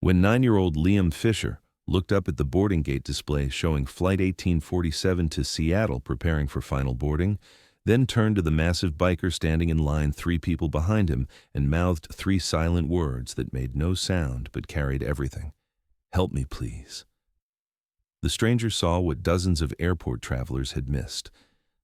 When 9-year-old Liam Fisher looked up at the boarding gate display showing Flight 1847 to Seattle preparing for final boarding, then turned to the massive biker standing in line 3 people behind him and mouthed 3 silent words that made no sound but carried everything. "Help me, please." The stranger saw what dozens of airport travelers had missed.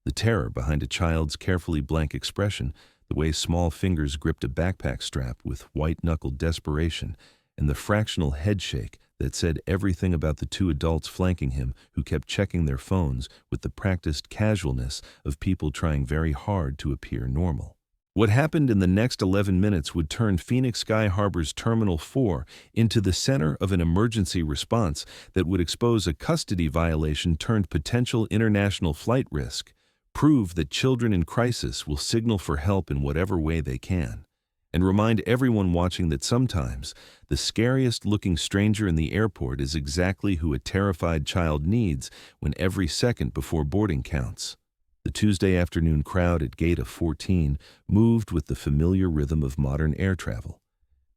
The terror behind a child's carefully blank expression, the way small fingers gripped a backpack strap with white-knuckled desperation, and the fractional headshake that said everything about the 2 adults flanking him who kept checking their phones with the practiced casualness of people trying very hard to appear normal. What happened in the next 11 minutes would turn Phoenix Sky Harbor's Terminal 4 into the center of an emergency response that would expose a custody violation turned potential international flight risk, prove that children in crisis will signal for help in whatever way they can, and remind everyone watching that sometimes the scariest-looking stranger in the airport is exactly who a terrified child needs when every second before boarding counts. The Tuesday afternoon crowd at Gate of 14 moved with the familiar rhythm of modern air travel.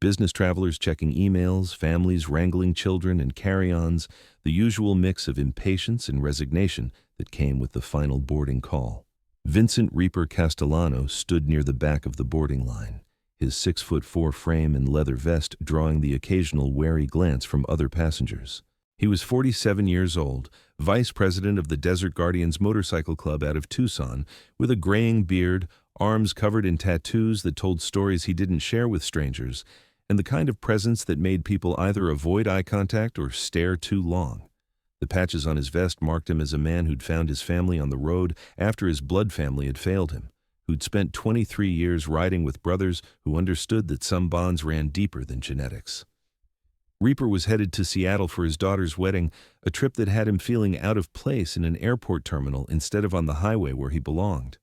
Business travelers checking emails, families wrangling children and carry-ons, the usual mix of impatience and resignation that came with the final boarding call. Vincent Reaper Castellano stood near the back of the boarding line, his 6'4" frame and leather vest drawing the occasional wary glance from other passengers. He was 47 years old, vice president of the Desert Guardians Motorcycle Club out of Tucson, with a graying beard, arms covered in tattoos that told stories he didn't share with strangers, and the kind of presence that made people either avoid eye contact or stare too long. The patches on his vest marked him as a man who'd found his family on the road after his blood family had failed him, who'd spent 23 years riding with brothers who understood that some bonds ran deeper than genetics. Reaper was headed to Seattle for his daughter's wedding, a trip that had him feeling out of place in an airport terminal instead of on the highway where he belonged.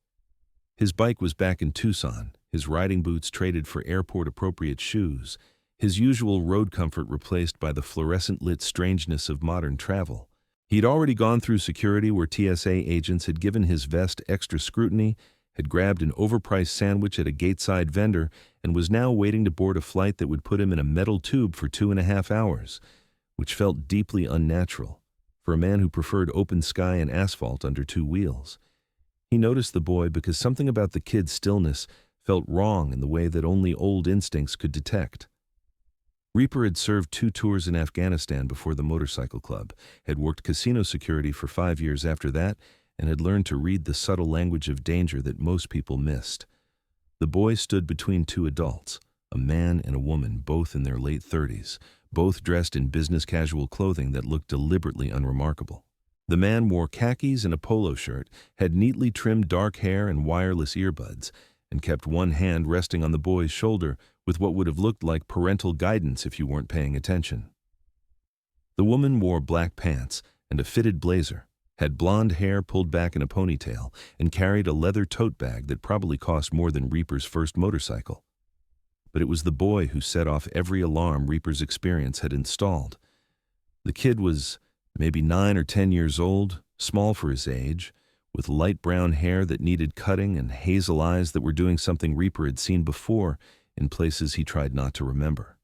His bike was back in Tucson, his riding boots traded for airport-appropriate shoes, his usual road comfort replaced by the fluorescent-lit strangeness of modern travel. He'd already gone through security where TSA agents had given his vest extra scrutiny, had grabbed an overpriced sandwich at a gateside vendor, and was now waiting to board a flight that would put him in a metal tube for 2.5 hours, which felt deeply unnatural for a man who preferred open sky and asphalt under 2 wheels. He noticed the boy because something about the kid's stillness felt wrong in the way that only old instincts could detect. Reaper had served 2 tours in Afghanistan before the motorcycle club, had worked casino security for 5 years after that, and had learned to read the subtle language of danger that most people missed. The boy stood between 2 adults, a man and a woman, both in their late 30s, both dressed in business casual clothing that looked deliberately unremarkable. The man wore khakis and a polo shirt, had neatly trimmed dark hair and wireless earbuds, and kept one hand resting on the boy's shoulder with what would have looked like parental guidance if you weren't paying attention. The woman wore black pants and a fitted blazer, had blonde hair pulled back in a ponytail, and carried a leather tote bag that probably cost more than Reaper's first motorcycle. But it was the boy who set off every alarm Reaper's experience had installed. The kid was maybe 9 or 10 years old, small for his age, with light brown hair that needed cutting and hazel eyes that were doing something Reaper had seen before in places he tried not to remember.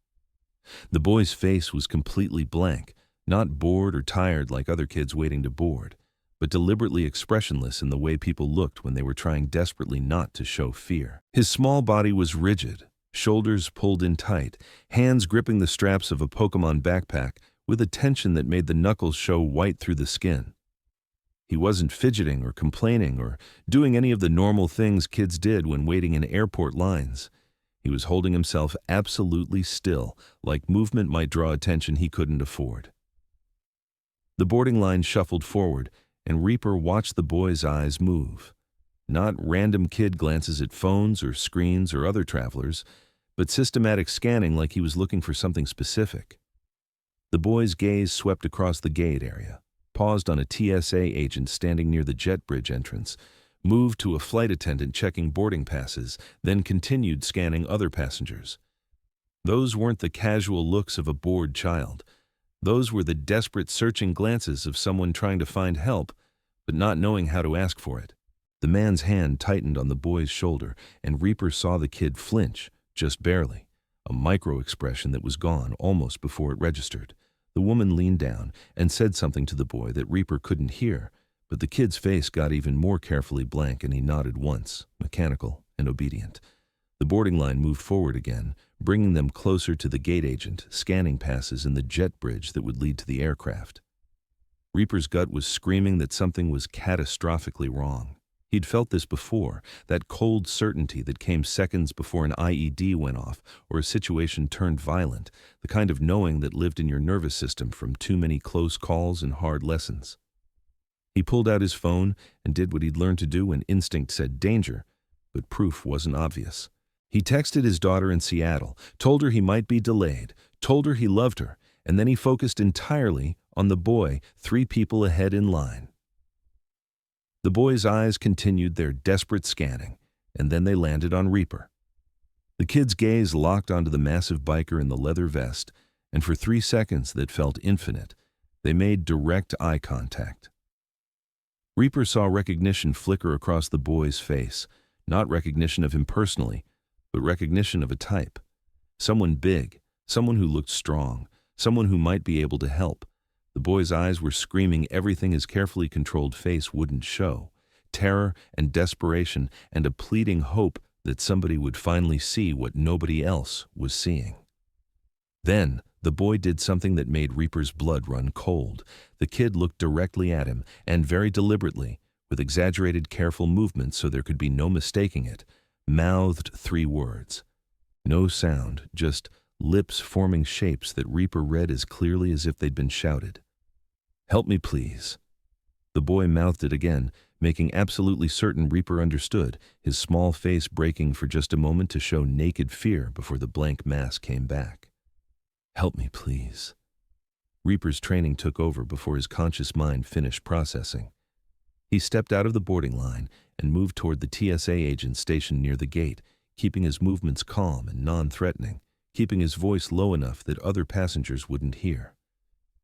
The boy's face was completely blank, not bored or tired like other kids waiting to board, but deliberately expressionless in the way people looked when they were trying desperately not to show fear. His small body was rigid, shoulders pulled in tight, hands gripping the straps of a Pokemon backpack with a tension that made the knuckles show white through the skin. He wasn't fidgeting or complaining or doing any of the normal things kids did when waiting in airport lines. He was holding himself absolutely still, like movement might draw attention he couldn't afford. The boarding line shuffled forward, and Reaper watched the boy's eyes move. Not random kid glances at phones or screens or other travelers, but systematic scanning like he was looking for something specific. The boy's gaze swept across the gate area, paused on a TSA agent standing near the jet bridge entrance, moved to a flight attendant checking boarding passes, then continued scanning other passengers. Those weren't the casual looks of a bored child. Those were the desperate searching glances of someone trying to find help, but not knowing how to ask for it. The man's hand tightened on the boy's shoulder, and Reaper saw the kid flinch, just barely, a micro-expression that was gone almost before it registered. The woman leaned down and said something to the boy that Reaper couldn't hear, but the kid's face got even more carefully blank and he nodded once, mechanical and obedient. The boarding line moved forward again, bringing them closer to the gate agent, scanning passes in the jet bridge that would lead to the aircraft. Reaper's gut was screaming that something was catastrophically wrong. He'd felt this before, that cold certainty that came seconds before an IED went off or a situation turned violent, the kind of knowing that lived in your nervous system from too many close calls and hard lessons. He pulled out his phone and did what he'd learned to do when instinct said danger, but proof wasn't obvious. He texted his daughter in Seattle, told her he might be delayed, told her he loved her, and then he focused entirely on the boy 3 people ahead in line. The boy's eyes continued their desperate scanning, and then they landed on Reaper. The kid's gaze locked onto the massive biker in the leather vest, and for 3 seconds that felt infinite, they made direct eye contact. Reaper saw recognition flicker across the boy's face, not recognition of him personally, but recognition of a type. Someone big, someone who looked strong, someone who might be able to help. The boy's eyes were screaming everything his carefully controlled face wouldn't show: terror and desperation and a pleading hope that somebody would finally see what nobody else was seeing. Then, the boy did something that made Reaper's blood run cold. The kid looked directly at him, and very deliberately, with exaggerated careful movements so there could be no mistaking it, mouthed 3 words. No sound, just lips forming shapes that Reaper read as clearly as if they'd been shouted. "Help me, please." The boy mouthed it again, making absolutely certain Reaper understood, his small face breaking for just a moment to show naked fear before the blank mask came back. "Help me, please." Reaper's training took over before his conscious mind finished processing. He stepped out of the boarding line and moved toward the TSA agent stationed near the gate, keeping his movements calm and non-threatening, keeping his voice low enough that other passengers wouldn't hear.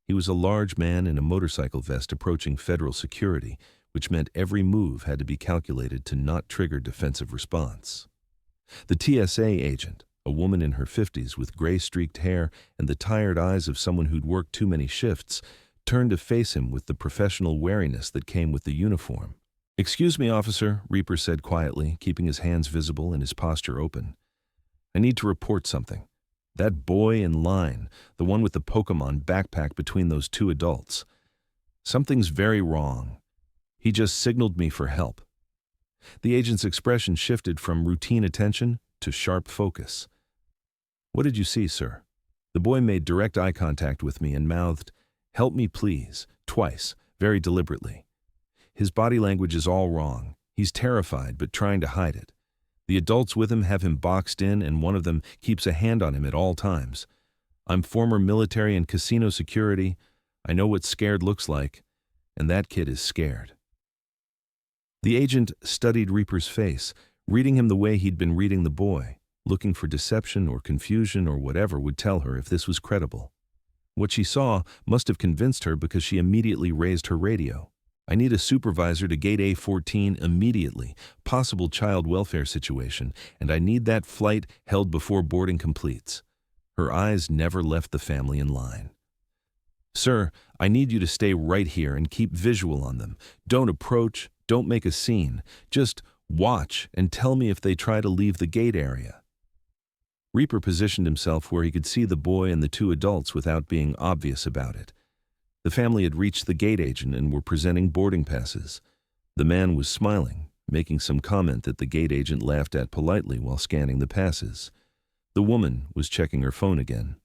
He was a large man in a motorcycle vest approaching federal security, which meant every move had to be calculated to not trigger defensive response. The TSA agent, a woman in her 50s with gray-streaked hair and the tired eyes of someone who'd worked too many shifts, turned to face him with the professional wariness that came with the uniform. "Excuse me, officer," Reaper said quietly, keeping his hands visible and his posture open. "I need to report something. That boy in line, the one with the Pokemon backpack between those 2 adults. Something's very wrong. He just signaled me for help." The agent's expression shifted from routine attention to sharp focus. "What did you see, sir?" The boy made direct eye contact with me and mouthed, "Help me, please," twice, very deliberately. His body language is all wrong. He's terrified but trying to hide it. The adults with him have him boxed in, and one of them keeps a hand on him at all times. I'm former military and casino security. I know what scared looks like, and that kid is scared. The agent studied Reaper's face, reading him the way he'd been reading the boy, looking for deception or confusion or whatever would tell her if this was credible. What she saw must have convinced her because she immediately raised her radio. "I need a supervisor to gate A14 immediately, possible child welfare situation, and I need that flight held before boarding completes." Her eyes never left the family in line. "Sir, I need you to stay right here and keep visual on them. Don't approach, don't make a scene. Just watch and tell me if they try to leave the gate area." Reaper positioned himself where he could see the boy and the 2 adults without being obvious about it. The family had reached the gate agent and were presenting boarding passes. The man was smiling, making some comment that the gate agent laughed at politely while scanning the passes. The woman was checking her phone again.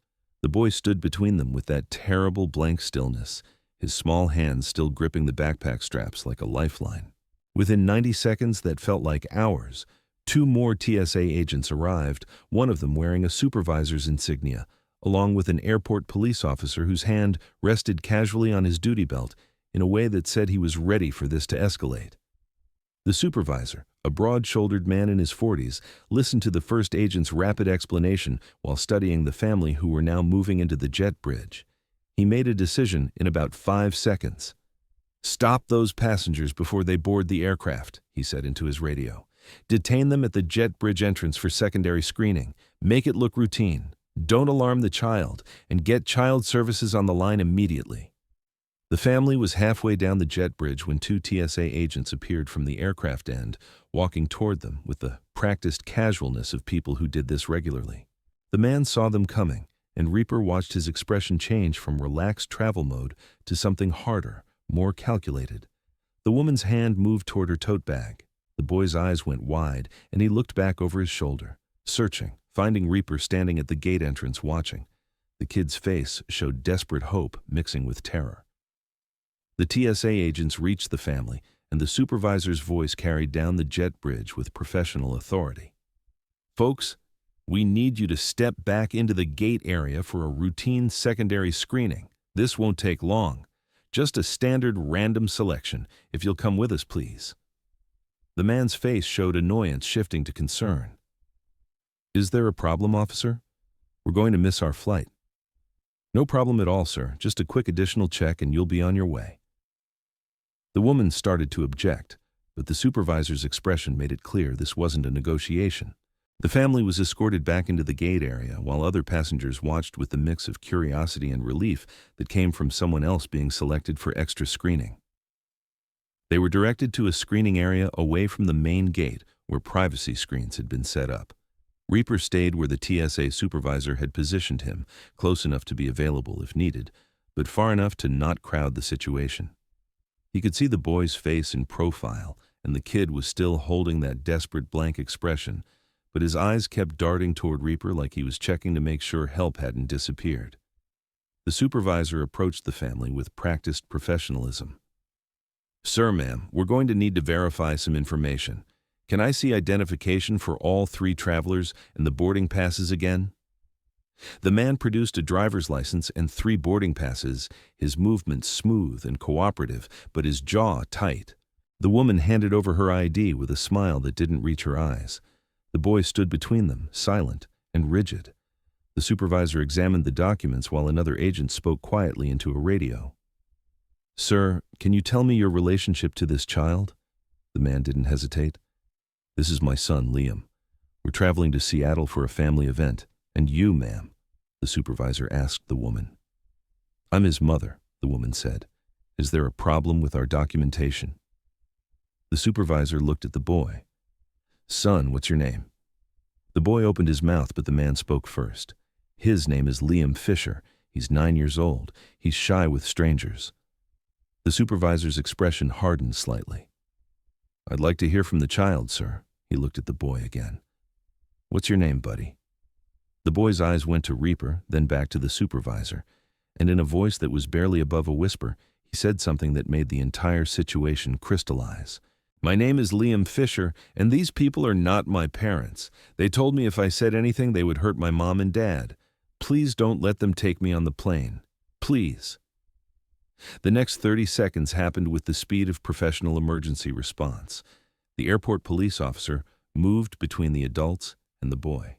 The boy stood between them with that terrible blank stillness, his small hands still gripping the backpack straps like a lifeline. Within 90 seconds that felt like hours, 2 more TSA agents arrived, one of them wearing a supervisor's insignia, along with an airport police officer whose hand rested casually on his duty belt in a way that said he was ready for this to escalate. The supervisor, a broad-shouldered man in his 40s, listened to the first agent's rapid explanation while studying the family who were now moving into the jet bridge. He made a decision in about 5 seconds. "Stop those passengers before they board the aircraft," he said into his radio. "Detain them at the jet bridge entrance for secondary screening. Make it look routine. Don't alarm the child, and get child services on the line immediately. The family was halfway down the jet bridge when two TSA agents appeared from the aircraft end, walking toward them with the practiced casualness of people who did this regularly. The man saw them coming, and Reaper watched his expression change from relaxed travel mode to something harder, more calculated. The woman's hand moved toward her tote bag. The boy's eyes went wide, and he looked back over his shoulder, searching, finding Reaper standing at the gate entrance watching. The kid's face showed desperate hope mixing with terror. The TSA agents reached the family, and the supervisor's voice carried down the jet bridge with professional authority. Folks, we need you to step back into the gate area for a routine secondary screening. This won't take long. Just a standard random selection, if you'll come with us, please. The man's face showed annoyance shifting to concern. Is there a problem, officer? We're going to miss our flight. No problem at all, sir. Just a quick additional check and you'll be on your way. The woman started to object, but the supervisor's expression made it clear this wasn't a negotiation. The family was escorted back into the gate area while other passengers watched with the mix of curiosity and relief that came from someone else being selected for extra screening. They were directed to a screening area away from the main gate where privacy screens had been set up. Reaper stayed where the TSA supervisor had positioned him, close enough to be available if needed, but far enough to not crowd the situation. He could see the boy's face in profile, and the kid was still holding that desperate blank expression, but his eyes kept darting toward Reaper like he was checking to make sure help hadn't disappeared. The supervisor approached the family with practiced professionalism. Sir, ma'am, we're going to need to verify some information. Can I see identification for all three travelers and the boarding passes again? The man produced a driver's license and 3 boarding passes, his movements smooth and cooperative, but his jaw tight. The woman handed over her ID with a smile that didn't reach her eyes. The boy stood between them, silent and rigid. The supervisor examined the documents while another agent spoke quietly into a radio. Sir, can you tell me your relationship to this child? The man didn't hesitate. This is my son, Liam. We're traveling to Seattle for a family event. And you, ma'am? The supervisor asked the woman. I'm his mother, the woman said. Is there a problem with our documentation? The supervisor looked at the boy. Son, what's your name? The boy opened his mouth, but the man spoke first. His name is Liam Fisher. He's 9 years old. He's shy with strangers. The supervisor's expression hardened slightly. I'd like to hear from the child, sir. He looked at the boy again. What's your name, buddy? The boy's eyes went to Reaper, then back to the supervisor, and in a voice that was barely above a whisper, he said something that made the entire situation crystallize. My name is Liam Fisher, and these people are not my parents. They told me if I said anything, they would hurt my mom and dad. Please don't let them take me on the plane. Please. The next 30 seconds happened with the speed of professional emergency response. The airport police officer moved between the adults and the boy.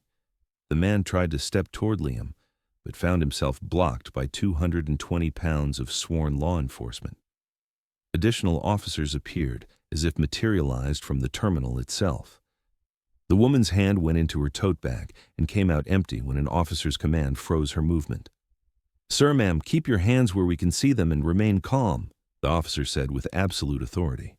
The man tried to step toward Liam, but found himself blocked by 220 pounds of sworn law enforcement. Additional officers appeared, as if materialized from the terminal itself. The woman's hand went into her tote bag and came out empty when an officer's command froze her movement. Sir, ma'am, keep your hands where we can see them and remain calm, the officer said with absolute authority.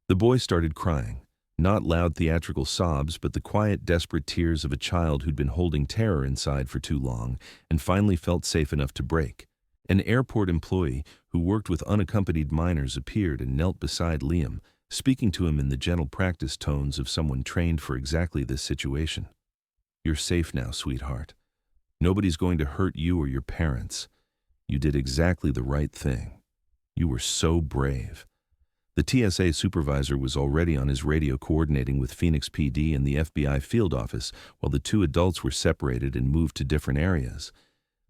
The boy started crying, not loud theatrical sobs, but the quiet, desperate tears of a child who'd been holding terror inside for too long and finally felt safe enough to break. An airport employee who worked with unaccompanied minors appeared and knelt beside Liam, speaking to him in the gentle practice tones of someone trained for exactly this situation. You're safe now, sweetheart. Nobody's going to hurt you or your parents. You did exactly the right thing. You were so brave. The TSA supervisor was already on his radio coordinating with Phoenix PD and the FBI field office while the two adults were separated and moved to different areas.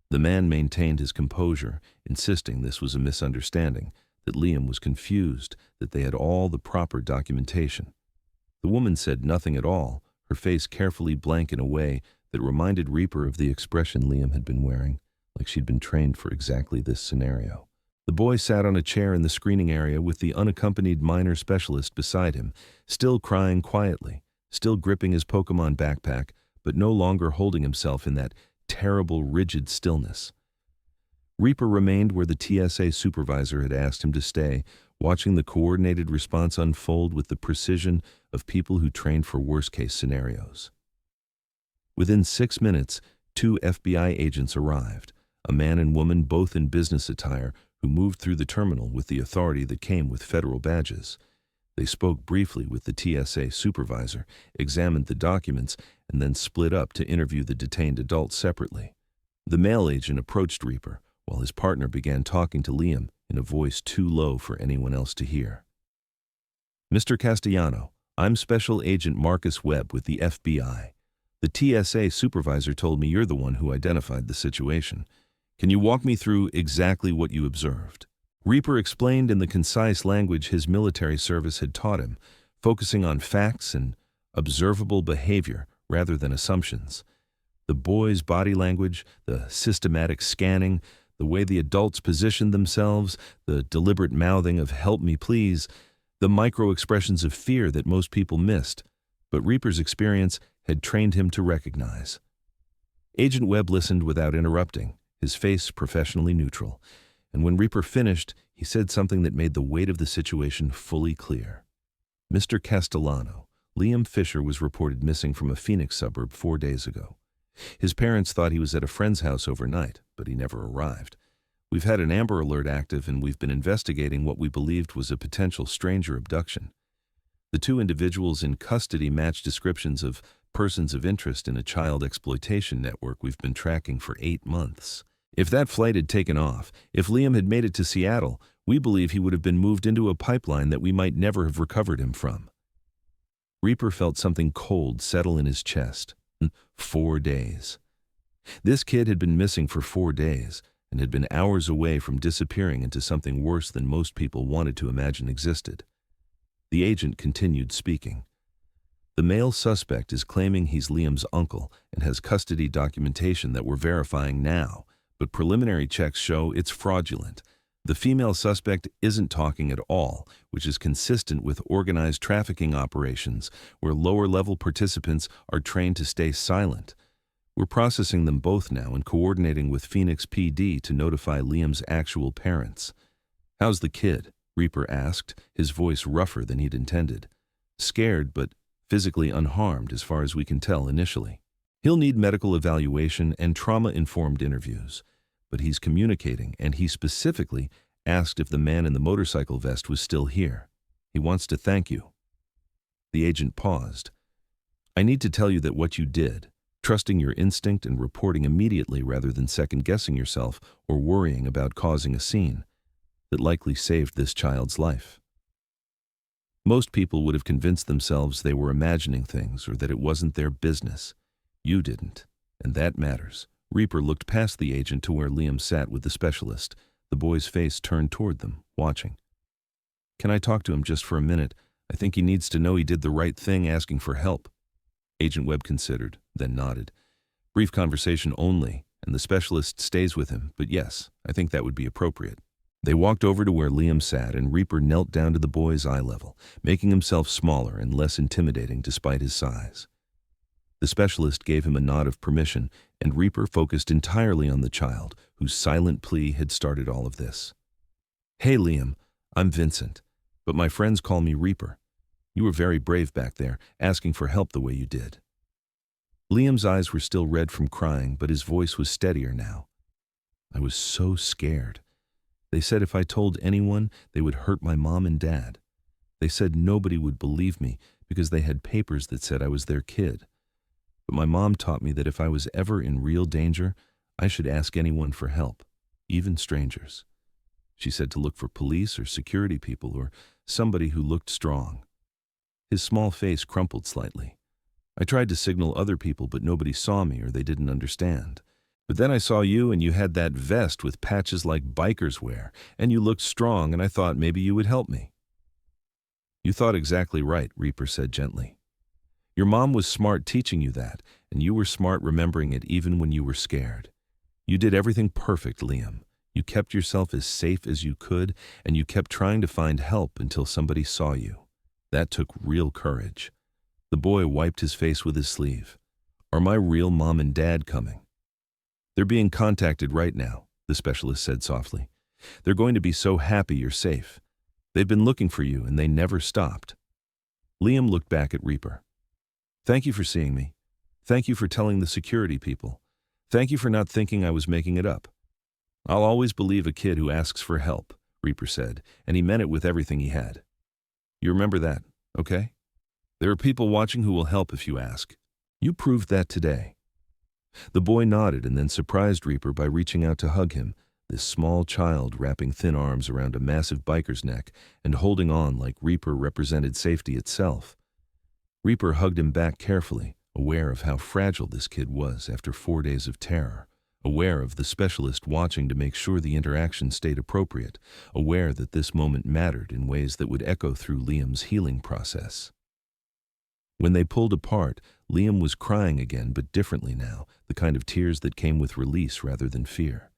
The man maintained his composure, insisting this was a misunderstanding, that Liam was confused, that they had all the proper documentation. The woman said nothing at all, her face carefully blank in a way that reminded Reaper of the expression Liam had been wearing, like she'd been trained for exactly this scenario. The boy sat on a chair in the screening area with the unaccompanied minor specialist beside him, still crying quietly, still gripping his Pokemon backpack, but no longer holding himself in that terrible, rigid stillness. Reaper remained where the TSA supervisor had asked him to stay, watching the coordinated response unfold with the precision of people who trained for worst-case scenarios. Within 6 minutes, 2 FBI agents arrived, a man and woman both in business attire, who moved through the terminal with the authority that came with federal badges. They spoke briefly with the TSA supervisor, examined the documents, and then split up to interview the detained adults separately. The male agent approached Reaper, while his partner began talking to Liam in a voice too low for anyone else to hear. "Mr. Castellano, I'm Special Agent Marcus Webb with the FBI. The TSA supervisor told me you're the one who identified the situation. Can you walk me through exactly what you observed?" Reaper explained in the concise language his military service had taught him, focusing on facts and observable behavior rather than assumptions. The boys' body language, the systematic scanning, the way the adults positioned themselves, the deliberate mouthing of "help me please," the micro-expressions of fear that most people missed, but Reaper's experience had trained him to recognize. Agent Webb listened without interrupting, his face professionally neutral, and when Reaper finished, he said something that made the weight of the situation fully clear. "Mr. Castellano, Liam Fisher was reported missing from a Phoenix suburb 4 days ago. His parents thought he was at a friend's house overnight, but he never arrived. We've had an Amber Alert active and we've been investigating what we believed was a potential stranger abduction. The 2 individuals in custody match descriptions of persons of interest in a child exploitation network we've been tracking for 8 months. If that flight had taken off, if Liam had made it to Seattle, we believe he would have been moved into a pipeline that we might never have recovered him from." Reaper felt something cold settle in his chest. 4 days. This kid had been missing for 4 days and had been hours away from disappearing into something worse than most people wanted to imagine existed. The agent continued speaking. "The male suspect is claiming he's Liam's uncle and has custody documentation that we're verifying now, but preliminary checks show it's fraudulent. The female suspect isn't talking at all, which is consistent with organized trafficking operations where lower-level participants are trained to stay silent. We're processing them both now and coordinating with Phoenix PD to notify Liam's actual parents." "How's the kid?" Reaper asked, his voice rougher than he'd intended. "Scared, but physically unharmed as far as we can tell initially. He'll need medical evaluation and trauma-informed interviews. But he's communicating, and he specifically asked if the man in the motorcycle vest was still here. He wants to thank you." The agent paused. "I need to tell you that what you did, trusting your instinct and reporting immediately rather than second-guessing yourself or worrying about causing a scene, that likely saved this child's life. Most people would have convinced themselves they were imagining things or that it wasn't their business. You didn't, and that matters." Reaper looked past the agent to where Liam sat with the specialist, the boy's face turned toward them, watching. "Can I talk to him just for a minute? I think he needs to know he did the right thing asking for help." Agent Webb considered, then nodded. "Brief conversation only, and the specialist stays with him, but yes, I think that would be appropriate." They walked over to where Liam sat, and Reaper knelt down to the boy's eye level, making himself smaller and less intimidating despite his size. The specialist gave him a nod of permission, and Reaper focused entirely on the child, whose silent plea had started all of this. "Hey, Liam, I'm Vincent, but my friends call me Reaper. You were very brave back there, asking for help the way you did." Liam's eyes were still red from crying, but his voice was steadier now. "I was so scared. They said if I told anyone, they would hurt my mom and dad. They said nobody would believe me because they had papers that said I was their kid. But my mom taught me that if I was ever in real danger, I should ask anyone for help, even strangers. She said to look for police or security people or somebody who looked strong." His small face crumpled slightly. "I tried to signal other people, but nobody saw me or they didn't understand. But then I saw you and you had that vest with patches like bikers wear, and you looked strong, and I thought maybe you would help me." "You thought exactly right," Reaper said gently. "Your mom was smart teaching you that, and you were smart remembering it even when you were scared. You did everything perfect, Liam. You kept yourself as safe as you could, and you kept trying to find help until somebody saw you. That took real courage." The boy wiped his face with his sleeve. Are my real mom and dad coming? They're being contacted right now, the specialist said softly. They're going to be so happy you're safe. They've been looking for you and they never stopped. Liam looked back at Reaper. Thank you for seeing me. Thank you for telling the security people. Thank you for not thinking I was making it up. I'll always believe a kid who asks for help, Reaper said, and he meant it with everything he had. You remember that, okay? There are people watching who will help if you ask. You proved that today. The boy nodded and then surprised Reaper by reaching out to hug him, this small child wrapping thin arms around a massive biker's neck and holding on like Reaper represented safety itself. Reaper hugged him back carefully, aware of how fragile this kid was after 4 days of terror, aware of the specialist watching to make sure the interaction stayed appropriate, aware that this moment mattered in ways that would echo through Liam's healing process. When they pulled apart, Liam was crying again, but differently now, the kind of tears that came with release rather than fear.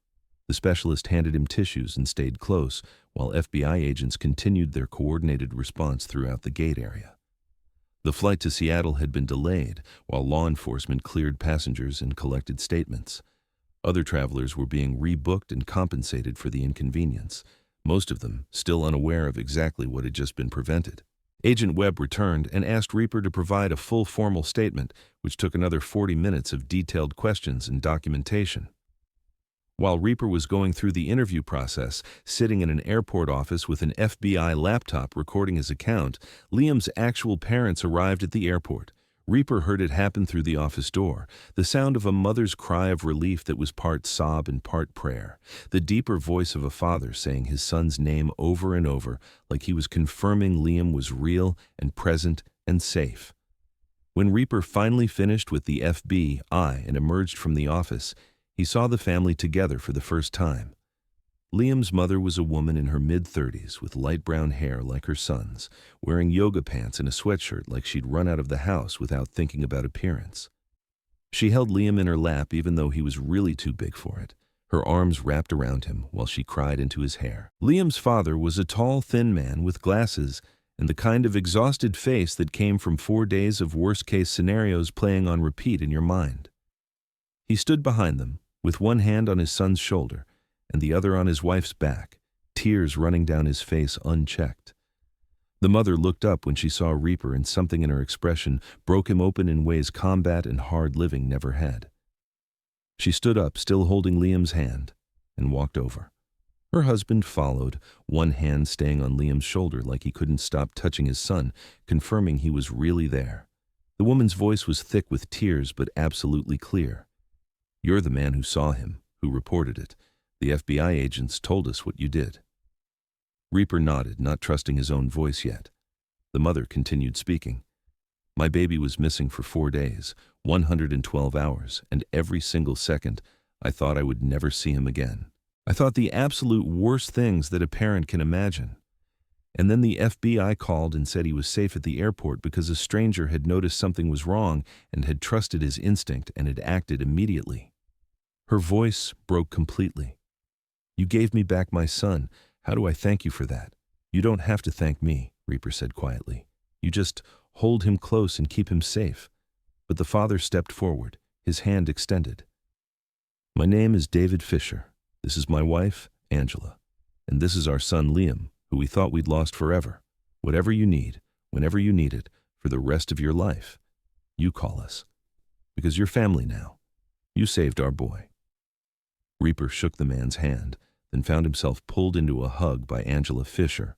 The specialist handed him tissues and stayed close, while FBI agents continued their coordinated response throughout the gate area. The flight to Seattle had been delayed, while law enforcement cleared passengers and collected statements. Other travelers were being rebooked and compensated for the inconvenience, most of them still unaware of exactly what had just been prevented. Agent Webb returned and asked Reaper to provide a full formal statement, which took another 40 minutes of detailed questions and documentation. While Reaper was going through the interview process, sitting in an airport office with an FBI laptop recording his account, Liam's actual parents arrived at the airport. Reaper heard it happen through the office door, the sound of a mother's cry of relief that was part sob and part prayer, the deeper voice of a father saying his son's name over and over, like he was confirming Liam was real and present and safe. When Reaper finally finished with the FBI and emerged from the office, he saw the family together for the first time. Liam's mother was a woman in her mid-30s with light brown hair like her son's, wearing yoga pants and a sweatshirt like she'd run out of the house without thinking about appearance. She held Liam in her lap even though he was really too big for it, her arms wrapped around him while she cried into his hair. Liam's father was a tall, thin man with glasses and the kind of exhausted face that came from 4 days of worst-case scenarios playing on repeat in your mind. He stood behind them, with one hand on his son's shoulder and the other on his wife's back, tears running down his face unchecked. The mother looked up when she saw Reaper, and something in her expression broke him open in ways combat and hard living never had. She stood up, still holding Liam's hand, and walked over. Her husband followed, one hand staying on Liam's shoulder like he couldn't stop touching his son, confirming he was really there. The woman's voice was thick with tears but absolutely clear. You're the man who saw him, who reported it. The FBI agents told us what you did. Reaper nodded, not trusting his own voice yet. The mother continued speaking. My baby was missing for 4 days, 112 hours, and every single second, I thought I would never see him again. I thought the absolute worst things that a parent can imagine. And then the FBI called and said he was safe at the airport because a stranger had noticed something was wrong and had trusted his instinct and had acted immediately. Her voice broke completely. You gave me back my son. How do I thank you for that? You don't have to thank me, Reaper said quietly. You just hold him close and keep him safe. But the father stepped forward, his hand extended. My name is David Fisher. This is my wife, Angela. And this is our son, Liam, who we thought we'd lost forever. Whatever you need, whenever you need it, for the rest of your life, you call us. Because you're family now. You saved our boy. Reaper shook the man's hand, then found himself pulled into a hug by Angela Fisher,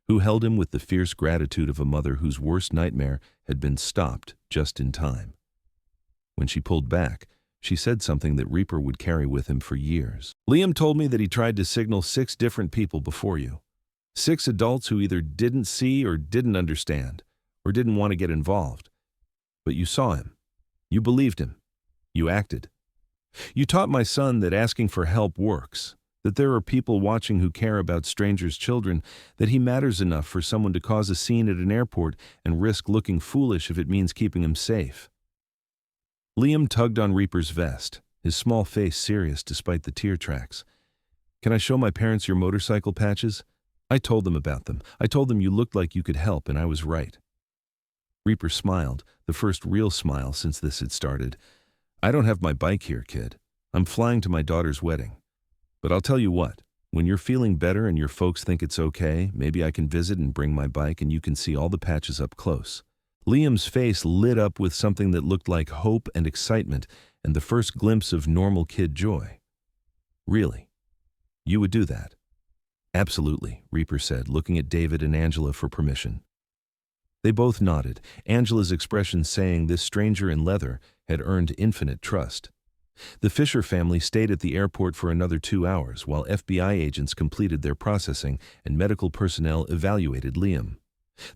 who held him with the fierce gratitude of a mother whose worst nightmare had been stopped just in time. When she pulled back, she said something that Reaper would carry with him for years. Liam told me that he tried to signal 6 different people before you. 6 adults who either didn't see or didn't understand, or didn't want to get involved. But you saw him. You believed him. You acted. You taught my son that asking for help works, that there are people watching who care about strangers' children, that he matters enough for someone to cause a scene at an airport and risk looking foolish if it means keeping him safe. Liam tugged on Reaper's vest, his small face serious despite the tear tracks. Can I show my parents your motorcycle patches? I told them about them. I told them you looked like you could help, and I was right. Reaper smiled, the first real smile since this had started. I don't have my bike here, kid. I'm flying to my daughter's wedding. But I'll tell you what, when you're feeling better and your folks think it's okay, maybe I can visit and bring my bike and you can see all the patches up close. Liam's face lit up with something that looked like hope and excitement and the first glimpse of normal kid joy. Really? You would do that? Absolutely, Reaper said, looking at David and Angela for permission. They both nodded, Angela's expression saying this stranger in leather had earned infinite trust. The Fisher family stayed at the airport for another 2 hours while FBI agents completed their processing and medical personnel evaluated Liam.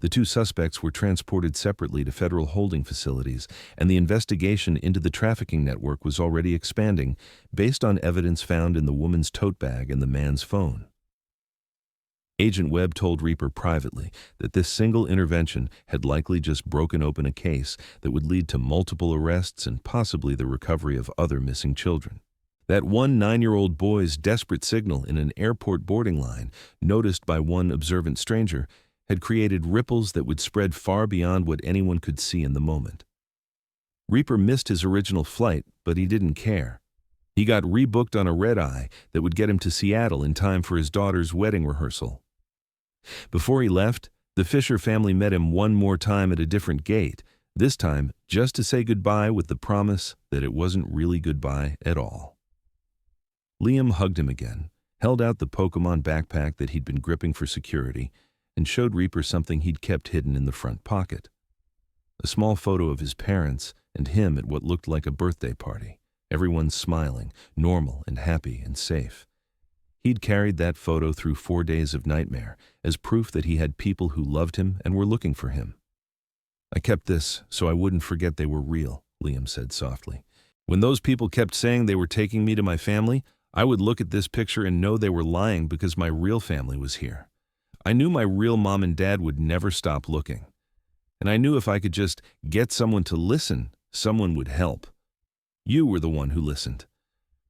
The two suspects were transported separately to federal holding facilities, and the investigation into the trafficking network was already expanding based on evidence found in the woman's tote bag and the man's phone. Agent Webb told Reaper privately that this single intervention had likely just broken open a case that would lead to multiple arrests and possibly the recovery of other missing children. That one 9-year-old boy's desperate signal in an airport boarding line, noticed by one observant stranger, had created ripples that would spread far beyond what anyone could see in the moment. Reaper missed his original flight, but he didn't care. He got rebooked on a red-eye that would get him to Seattle in time for his daughter's wedding rehearsal. Before he left, the Fisher family met him one more time at a different gate, this time just to say goodbye with the promise that it wasn't really goodbye at all. Liam hugged him again, held out the Pokemon backpack that he'd been gripping for security, and showed Reaper something he'd kept hidden in the front pocket. A small photo of his parents and him at what looked like a birthday party, everyone smiling, normal and happy and safe. He'd carried that photo through 4 days of nightmare as proof that he had people who loved him and were looking for him. I kept this so I wouldn't forget they were real, Liam said softly. When those people kept saying they were taking me to my family, I would look at this picture and know they were lying because my real family was here. I knew my real mom and dad would never stop looking. And I knew if I could just get someone to listen, someone would help. You were the one who listened.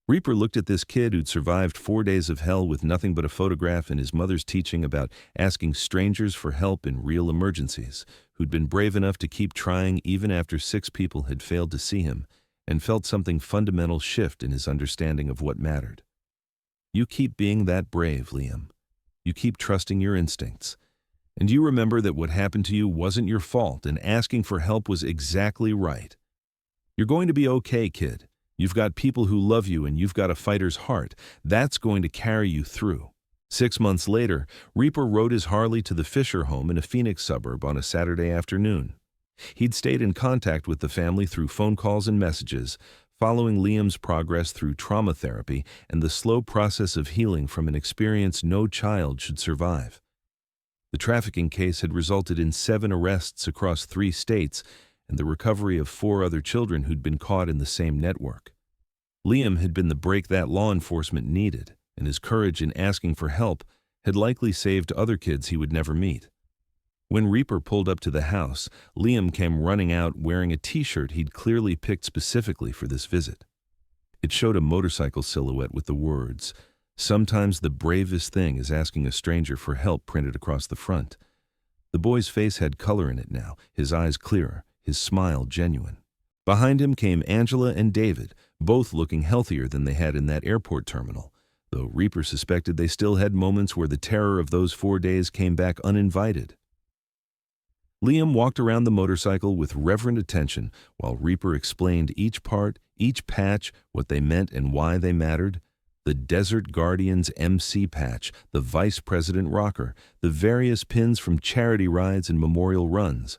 Reaper looked at this kid who'd survived 4 days of hell with nothing but a photograph and his mother's teaching about asking strangers for help in real emergencies, who'd been brave enough to keep trying even after 6 people had failed to see him, and felt something fundamental shift in his understanding of what mattered. You keep being that brave, Liam. You keep trusting your instincts. And you remember that what happened to you wasn't your fault and asking for help was exactly right. You're going to be okay, kid. You've got people who love you and you've got a fighter's heart. That's going to carry you through. 6 months later, Reaper rode his Harley to the Fisher home in a Phoenix suburb on a Saturday afternoon. He'd stayed in contact with the family through phone calls and messages, following Liam's progress through trauma therapy and the slow process of healing from an experience no child should survive. The trafficking case had resulted in 7 arrests across 3 states and the recovery of 4 other children who'd been caught in the same network. Liam had been the break that law enforcement needed, and his courage in asking for help had likely saved other kids he would never meet. When Reaper pulled up to the house, Liam came running out wearing a t-shirt he'd clearly picked specifically for this visit. It showed a motorcycle silhouette with the words, "Sometimes the bravest thing is asking a stranger for help," printed across the front. The boy's face had color in it now, his eyes clearer, his smile genuine. Behind him came Angela and David, both looking healthier than they had in that airport terminal, though Reaper suspected they still had moments where the terror of those 4 days came back uninvited. Liam walked around the motorcycle with reverent attention while Reaper explained each part, each patch, what they meant and why they mattered. The Desert Guardians MC patch, the Vice President rocker, the various pins from charity rides and memorial runs.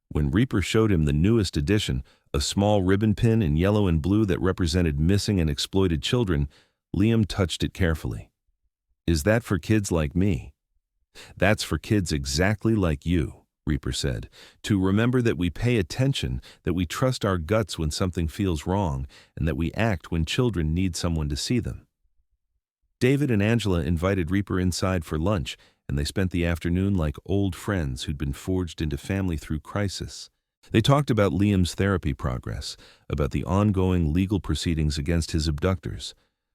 When Reaper showed him the newest addition, a small ribbon pin in yellow and blue that represented missing and exploited children, Liam touched it carefully. "Is that for kids like me?" "That's for kids exactly like you," Reaper said, "to remember that we pay attention, that we trust our guts when something feels wrong, and that we act when children need someone to see them." David and Angela invited Reaper inside for lunch, and they spent the afternoon like old friends who'd been forged into family through crisis. They talked about Liam's therapy progress, about the ongoing legal proceedings against his abductors,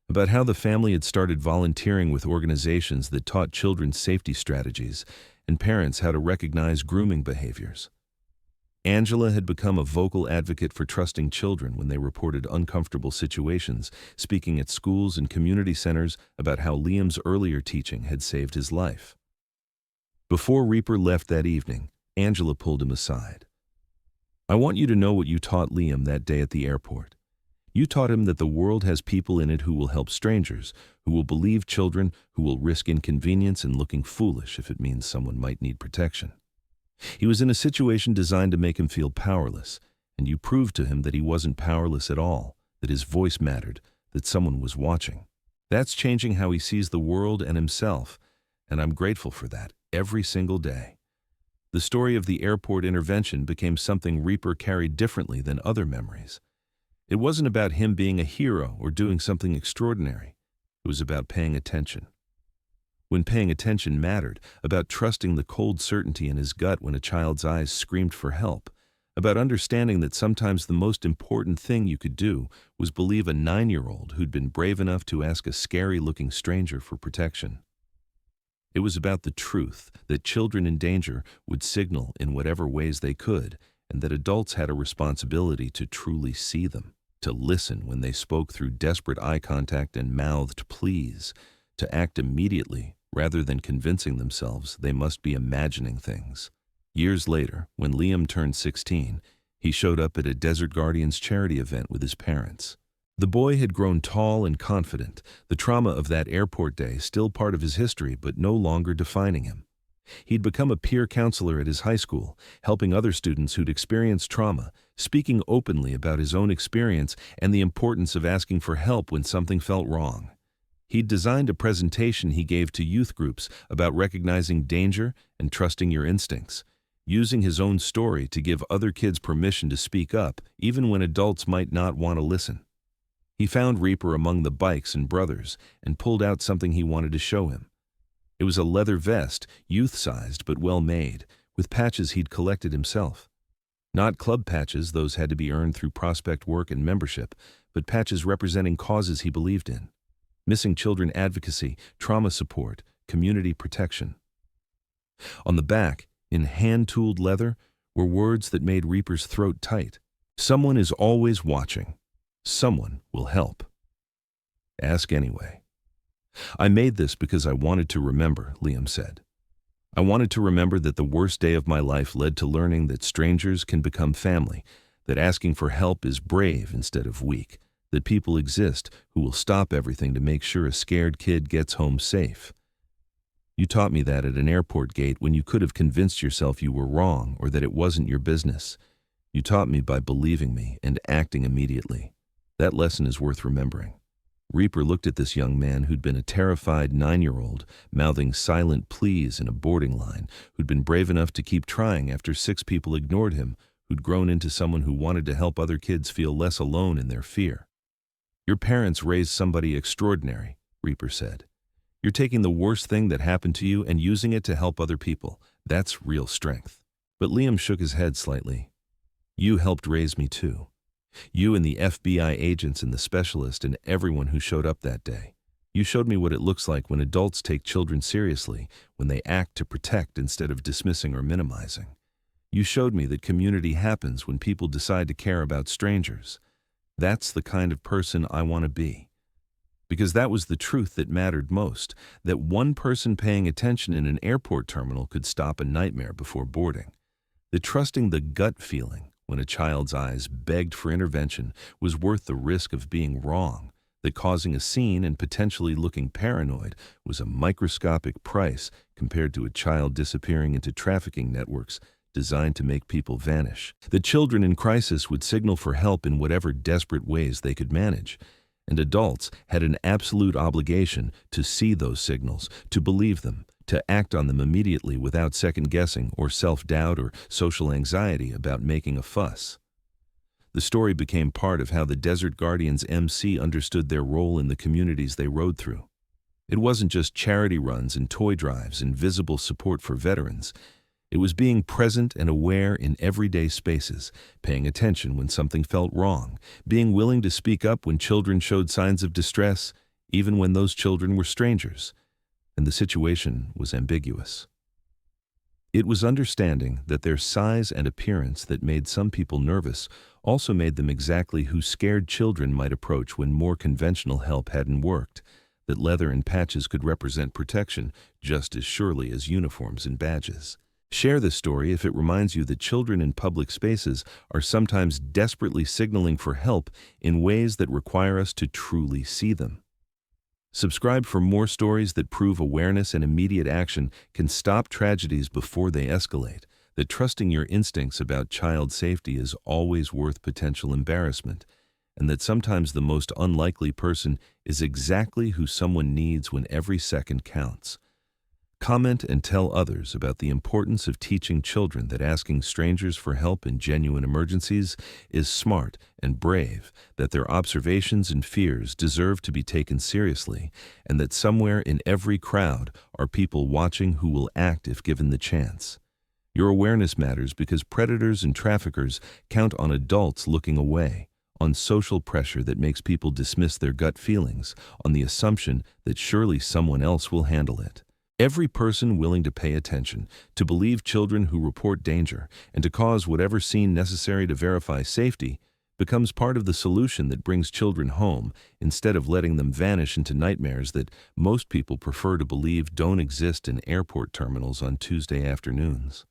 about how the family had started volunteering with organizations that taught children safety strategies and parents how to recognize grooming behaviors. Angela had become a vocal advocate for trusting children when they reported uncomfortable situations, speaking at schools and community centers about how Liam's earlier teaching had saved his life. Before Reaper left that evening, Angela pulled him aside. "I want you to know what you taught Liam that day at the airport. You taught him that the world has people in it who will help strangers, who will believe children, who will risk inconvenience and looking foolish if it means someone might need protection. He was in a situation designed to make him feel powerless, and you proved to him that he wasn't powerless at all, that his voice mattered, that someone was watching. That's changing how he sees the world and himself, and I'm grateful for that every single day." The story of the airport intervention became something Reaper carried differently than other memories. It wasn't about him being a hero or doing something extraordinary. It was about paying attention. When paying attention mattered, about trusting the cold certainty in his gut when a child's eyes screamed for help, about understanding that sometimes the most important thing you could do was believe a 9-year-old who'd been brave enough to ask a scary-looking stranger for protection. It was about the truth that children in danger would signal in whatever ways they could, and that adults had a responsibility to truly see them, to listen when they spoke through desperate eye contact and mouthed pleas, to act immediately rather than convincing themselves they must be imagining things. Years later, when Liam turned 16, he showed up at a Desert Guardians charity event with his parents. The boy had grown tall and confident, the trauma of that airport day still part of his history but no longer defining him. He'd become a peer counselor at his high school, helping other students who'd experienced trauma, speaking openly about his own experience and the importance of asking for help when something felt wrong. He'd designed a presentation he gave to youth groups about recognizing danger and trusting your instincts, using his own story to give other kids permission to speak up, even when adults might not want to listen. He found Reaper among the bikes and brothers and pulled out something he wanted to show him. It was a leather vest, youth-sized but well-made, with patches he'd collected himself. Not club patches, those had to be earned through prospect work and membership, but patches representing causes he believed in. Missing children advocacy, trauma support, community protection. On the back, in hand-tooled leather, were words that made Reaper's throat tight. "Someone is always watching. Someone will help. Ask anyway." "I made this because I wanted to remember," Liam said. "I wanted to remember that the worst day of my life led to learning that strangers can become family, that asking for help is brave instead of weak, that people exist who will stop everything to make sure a scared kid gets home safe. You taught me that at an airport gate when you could have convinced yourself you were wrong or that it wasn't your business. You taught me by believing me and acting immediately. That lesson is worth remembering." Reaper looked at this young man who'd been a terrified 9-year-old, mouthing silent pleas in a boarding line, who'd been brave enough to keep trying after 6 people ignored him, who'd grown into someone who wanted to help other kids feel less alone in their fear. "Your parents raised somebody extraordinary," Reaper said. "You're taking the worst thing that happened to you and using it to help other people. That's real strength." But Liam shook his head slightly. "You helped raise me too. You and the FBI agents and the specialist and everyone who showed up that day. You showed me what it looks like when adults take children seriously, when they act to protect instead of dismissing or minimizing. You showed me that community happens when people decide to care about strangers. That's the kind of person I want to be." Because that was the truth that mattered most, that one person paying attention in an airport terminal could stop a nightmare before boarding. That trusting the gut feeling when a child's eyes begged for intervention was worth the risk of being wrong, that causing a scene and potentially looking paranoid was a microscopic price compared to a child disappearing into trafficking networks designed to make people vanish. That children in crisis would signal for help in whatever desperate ways they could manage, and adults had an absolute obligation to see those signals, to believe them, to act on them immediately without second-guessing or self-doubt or social anxiety about making a fuss. The story became part of how the Desert Guardians MC understood their role in the communities they rode through. It wasn't just charity runs and toy drives and visible support for veterans. It was being present and aware in everyday spaces, paying attention when something felt wrong, being willing to speak up when children showed signs of distress, even when those children were strangers, and the situation was ambiguous. It was understanding that their size and appearance that made some people nervous also made them exactly who scared children might approach when more conventional help hadn't worked, that leather and patches could represent protection just as surely as uniforms and badges. Share this story if it reminds you that children in public spaces are sometimes desperately signaling for help in ways that require us to truly see them. Subscribe for more stories that prove awareness and immediate action can stop tragedies before they escalate, that trusting your instincts about child safety is always worth potential embarrassment, and that sometimes the most unlikely person is exactly who someone needs when every second counts. Comment and tell others about the importance of teaching children that asking strangers for help in genuine emergencies is smart and brave, that their observations and fears deserve to be taken seriously, and that somewhere in every crowd are people watching who will act if given the chance. Your awareness matters because predators and traffickers count on adults looking away, on social pressure that makes people dismiss their gut feelings, on the assumption that surely someone else will handle it. Every person willing to pay attention, to believe children who report danger, and to cause whatever scene necessary to verify safety, becomes part of the solution that brings children home instead of letting them vanish into nightmares that most people prefer to believe don't exist in airport terminals on Tuesday afternoons.